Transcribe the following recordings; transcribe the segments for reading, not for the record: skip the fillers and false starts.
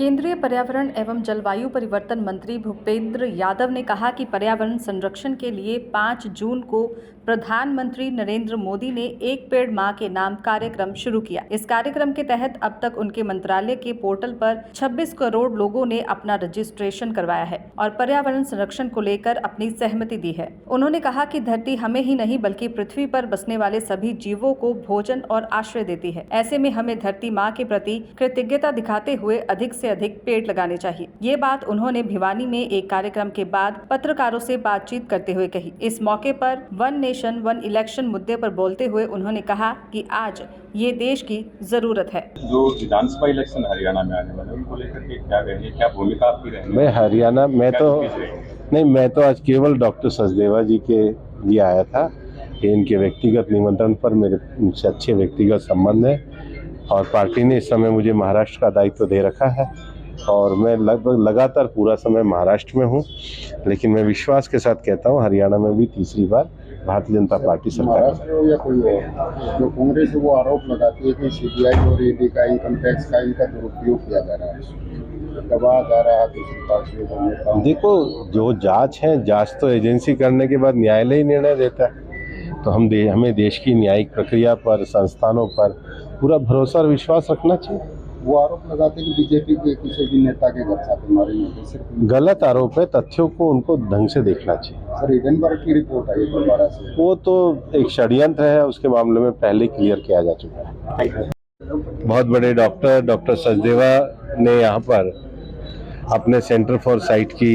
केंद्रीय पर्यावरण एवं जलवायु परिवर्तन मंत्री भूपेंद्र यादव ने कहा कि पर्यावरण संरक्षण के लिए 5 जून को प्रधानमंत्री नरेंद्र मोदी ने एक पेड़ मां के नाम कार्यक्रम शुरू किया। इस कार्यक्रम के तहत अब तक उनके मंत्रालय के पोर्टल पर 26 करोड़ लोगों ने अपना रजिस्ट्रेशन करवाया है और पर्यावरण संरक्षण को लेकर अपनी सहमति दी है। उन्होंने कहा कि धरती हमें ही नहीं बल्कि पृथ्वी पर बसने वाले सभी जीवों को भोजन और आश्रय देती है। ऐसे में हमें धरती माँ के प्रति कृतज्ञता दिखाते हुए अधिक से अधिक पेड़ लगाने चाहिए। ये बात उन्होंने भिवानी में एक कार्यक्रम के बाद पत्रकारों से बातचीत करते हुए कही। इस मौके पर वन नेशन वन इलेक्शन मुद्दे पर बोलते हुए उन्होंने कहा कि आज ये देश की जरूरत है। जो विधानसभा इलेक्शन हरियाणा में आने वाले उनको लेकर के क्या कहेंगे, क्या भूमिका आपकी रहेगी? मैं हरियाणा मैं तो आज केवल डॉक्टर सचदेवा जी के लिए आया था कि इनके व्यक्तिगत निमंत्रण पर मेरे उनसे अच्छे व्यक्तिगत संबंध है और पार्टी ने इस समय मुझे महाराष्ट्र का दायित्व दे रखा है और मैं लगभग लगातार पूरा समय महाराष्ट्र में हूँ, लेकिन मैं विश्वास के साथ कहता हूँ हरियाणा में भी तीसरी बार भारतीय जनता पार्टी सरकार या कोई जो कांग्रेस है वो आरोप लगाती है कि सीबीआई और ईडी का इनकम टैक्स का इनका दुरुपयोग किया जा रहा है, दबाया जा रहा है दूसरी पार्टियों को। देखो, जो जांच तो एजेंसी करने के बाद न्यायालय ही निर्णय देता है, तो हमें देश की न्यायिक प्रक्रिया पर, संस्थानों पर पूरा भरोसा और विश्वास रखना चाहिए। वो आरोप लगाते हैं कि बीजेपी के किसी भी नेता के घर छापेमारी नहीं, सिर्फ गलत आरोप है। तथ्यों को उनको ढंग से देखना चाहिए। सर, हिडेनबर्ग की रिपोर्ट आई है दोबारा से, वो तो एक षड्यंत्र है, उसके मामले में पहले क्लियर किया जा चुका है। बहुत बड़े डॉक्टर सचदेवा ने यहाँ पर अपने सेंटर फॉर साइट की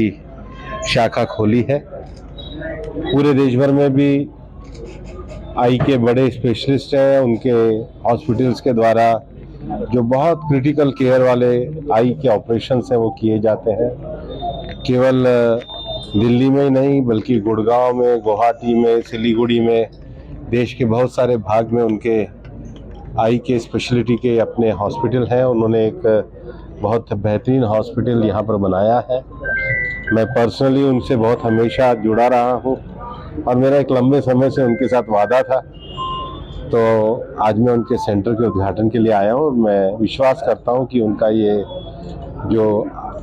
शाखा खोली है। पूरे देश भर में भी आई के बड़े स्पेशलिस्ट हैं, उनके हॉस्पिटल्स के द्वारा जो बहुत क्रिटिकल केयर वाले आई के ऑपरेशंस हैं वो किए जाते हैं। केवल दिल्ली में ही नहीं बल्कि गुड़गांव में, गुवाहाटी में, सिलीगुड़ी में, देश के बहुत सारे भाग में उनके आई के स्पेशलिटी के अपने हॉस्पिटल हैं। उन्होंने एक बहुत बेहतरीन हॉस्पिटल यहाँ पर बनाया है। मैं पर्सनली उनसे बहुत हमेशा जुड़ा रहा हूँ और मेरा एक लंबे समय से उनके साथ वादा था, तो आज मैं उनके सेंटर के उद्घाटन के लिए आया हूँ और मैं विश्वास करता हूँ कि उनका ये जो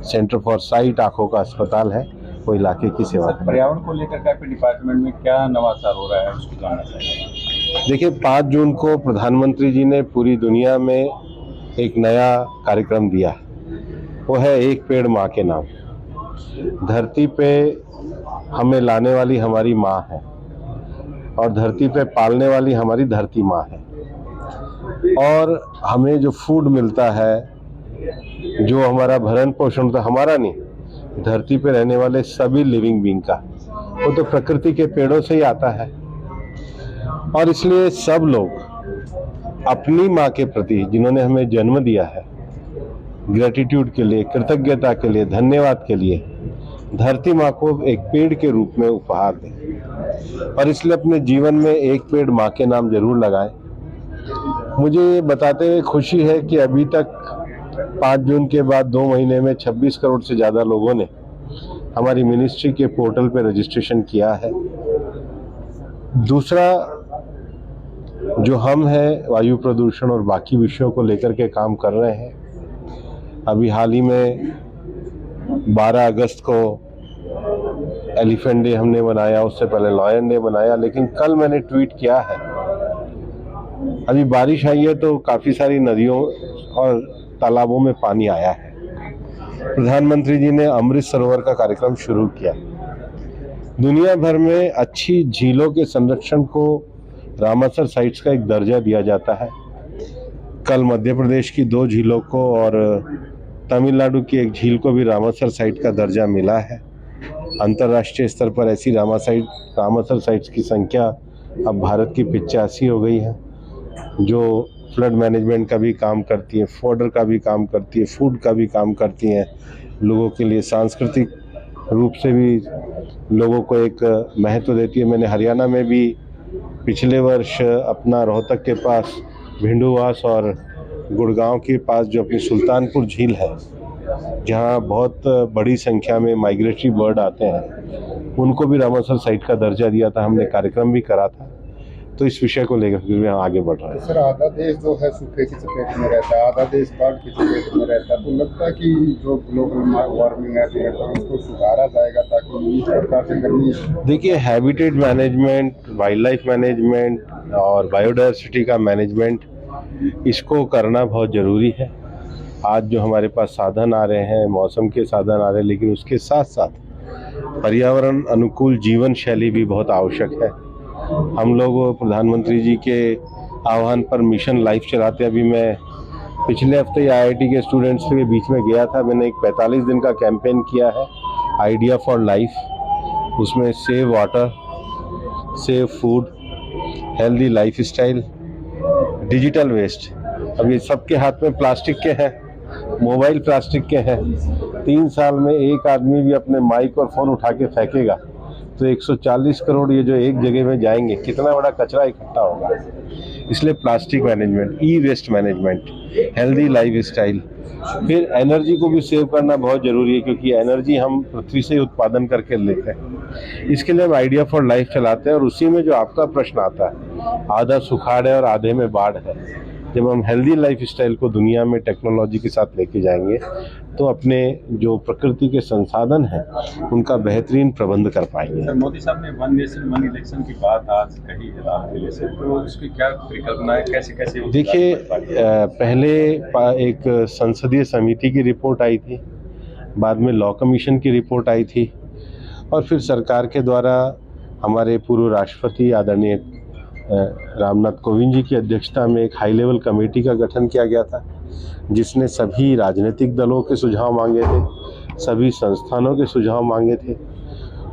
सेंटर फॉर साइट आँखों का अस्पताल है वो इलाके की सेवा है। पर्यावरण को लेकर के आपके डिपार्टमेंट में क्या नवाचार हो रहा है उसको जानना चाहिए। देखिए, 5 जून को प्रधानमंत्री जी ने पूरी दुनिया में एक नया कार्यक्रम दिया, वो है एक पेड़ माँ के नाम। धरती पे हमें लाने वाली हमारी माँ है और धरती पे पालने वाली हमारी धरती माँ है, और हमें जो फूड मिलता है, जो हमारा भरण पोषण होता है, हमारा नहीं, धरती पे रहने वाले सभी लिविंग बीइंग का, वो तो प्रकृति के पेड़ों से ही आता है। और इसलिए सब लोग अपनी माँ के प्रति, जिन्होंने हमें जन्म दिया है, ग्रेटिट्यूड के लिए, कृतज्ञता के लिए, धन्यवाद के लिए धरती माँ को एक पेड़ के रूप में उपहार दें और इसलिए अपने जीवन में एक पेड़ माँ के नाम जरूर लगाएं। मुझे ये बताते हुए खुशी है कि अभी तक 5 जून के बाद 2 महीने में 26 करोड़ से ज़्यादा लोगों ने हमारी मिनिस्ट्री के पोर्टल पे रजिस्ट्रेशन किया है। दूसरा, जो हम हैं वायु प्रदूषण और बाकी विषयों को लेकर के काम कर रहे हैं। अभी हाल ही में 12 अगस्त को एलिफेंट डे हमने मनाया, उससे पहले लॉयन डे मनाया, लेकिन कल मैंने ट्वीट किया है, अभी बारिश आई है तो काफ़ी सारी नदियों और तालाबों में पानी आया है। प्रधानमंत्री जी ने अमृत सरोवर का कार्यक्रम शुरू किया। दुनिया भर में अच्छी झीलों के संरक्षण को रामासर साइट्स का एक दर्जा दिया जाता है। कल मध्य प्रदेश की 2 झीलों को और तमिलनाडु की एक झील को भी रामासर साइट का दर्जा मिला है। अंतर्राष्ट्रीय स्तर पर ऐसी रामासर साइट्स की संख्या अब भारत की 85 हो गई है, जो फ्लड मैनेजमेंट का भी काम करती है, फॉडर का भी काम करती है, फूड का भी काम करती हैं, लोगों के लिए सांस्कृतिक रूप से भी लोगों को एक महत्व देती है। मैंने हरियाणा में भी पिछले वर्ष अपना रोहतक के पास भिंडूवास और गुड़गांव के पास जो अपनी सुल्तानपुर झील है, जहां बहुत बड़ी संख्या में माइग्रेटरी बर्ड आते हैं, उनको भी रामासर साइट का दर्जा दिया था। हमने कार्यक्रम भी करा था। तो इस विषय को लेकर के हम आगे बढ़ रहे हैं। सर, आधा देश जो है सूखे की चपेट में रहता है, आधा देश बाढ़ की चपेट में रहता है, तो लगता है कि जो ग्लोबल वार्मिंग है उसको सुधारा जाएगा ताकि इस प्रकार से गर्मी। देखिए, habitat management, wild life management और बायोडायवर्सिटी का मैनेजमेंट, इसको करना बहुत ज़रूरी है। आज जो हमारे पास साधन आ रहे हैं, मौसम के साधन आ रहे हैं, लेकिन उसके साथ साथ पर्यावरण अनुकूल जीवन शैली भी बहुत आवश्यक है। हम लोग प्रधानमंत्री जी के आह्वान पर मिशन लाइफ चलाते हैं। अभी मैं पिछले हफ्ते IIT के स्टूडेंट्स के बीच में गया था। मैंने एक 45 दिन का कैंपेन किया है, आइडिया फॉर लाइफ। उसमें save water, save food, healthy lifestyle, digital waste. अब ये सबके हाथ में प्लास्टिक के हैं, मोबाइल प्लास्टिक के हैं। 3 साल में एक आदमी भी अपने माइक और फ़ोन उठा के फेंकेगा तो 140 करोड़ ये जो एक जगह में जाएंगे, कितना बड़ा कचरा इकट्ठा होगा। इसलिए plastic management, e-waste management, healthy life style, फिर एनर्जी को भी सेव करना बहुत ज़रूरी है, क्योंकि एनर्जी हम पृथ्वी से उत्पादन करके लेते हैं। इसके लिए हम आइडिया फॉर लाइफ चलाते हैं। और उसी में जो आपका प्रश्न आता है, आधा सुखाड़ है और आधे में बाढ़ है। जब हम हेल्दी लाइफ स्टाइल को दुनिया में टेक्नोलॉजी के साथ लेके जाएंगे तो अपने जो प्रकृति के संसाधन हैं उनका बेहतरीन प्रबंध कर पाएंगे। सर, मोदी साहब ने वन नेशन वन इलेक्शन की बात आज कही है लाल किले से, तो उसकी क्या परिकल्पना है, कैसे कैसे? देखिए, पहले एक संसदीय समिति की रिपोर्ट आई थी, बाद में लॉ कमीशन की रिपोर्ट आई थी, और फिर सरकार के द्वारा हमारे पूर्व राष्ट्रपति आदरणीय रामनाथ कोविंद जी की अध्यक्षता में एक हाई लेवल कमेटी का गठन किया गया था, जिसने सभी राजनीतिक दलों के सुझाव मांगे थे, सभी संस्थानों के सुझाव मांगे थे।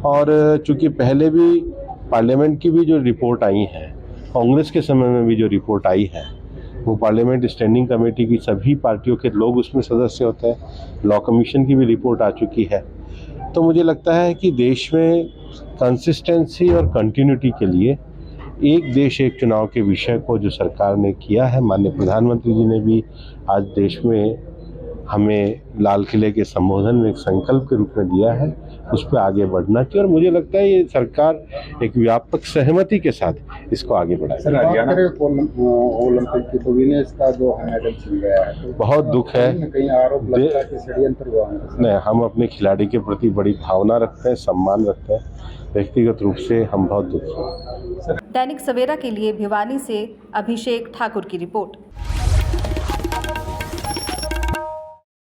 और चूंकि पहले भी पार्लियामेंट की भी जो रिपोर्ट आई है, कांग्रेस के समय में भी जो रिपोर्ट आई है, वो पार्लियामेंट स्टैंडिंग कमेटी की सभी पार्टियों के लोग उसमें सदस्य होते हैं। लॉ कमीशन की भी रिपोर्ट आ चुकी है। तो मुझे लगता है कि देश में कंसिस्टेंसी और कंटिन्यूटी के लिए एक देश एक चुनाव के विषय को जो सरकार ने किया है, माननीय प्रधानमंत्री जी ने भी आज देश में हमें लाल किले के संबोधन में एक संकल्प के रूप में दिया है, उस पर आगे बढ़ना चाहिए। और मुझे लगता है ये सरकार एक व्यापक सहमति के साथ इसको आगे बढ़ाएगी। सर, हरियाणा ओलंपिक की तो विनेश का जो मेडल छिन गया है, तो बहुत दुख है। कहीं आरोप लगता है कि षड्यंत्र हुआ है। नहीं, हम अपने खिलाड़ी के प्रति बड़ी भावना रखते हैं, सम्मान रखते हैं। व्यक्तिगत रूप से हम बहुत दुखी हैं। दैनिक सवेरा के लिए भिवानी से अभिषेक ठाकुर की रिपोर्ट।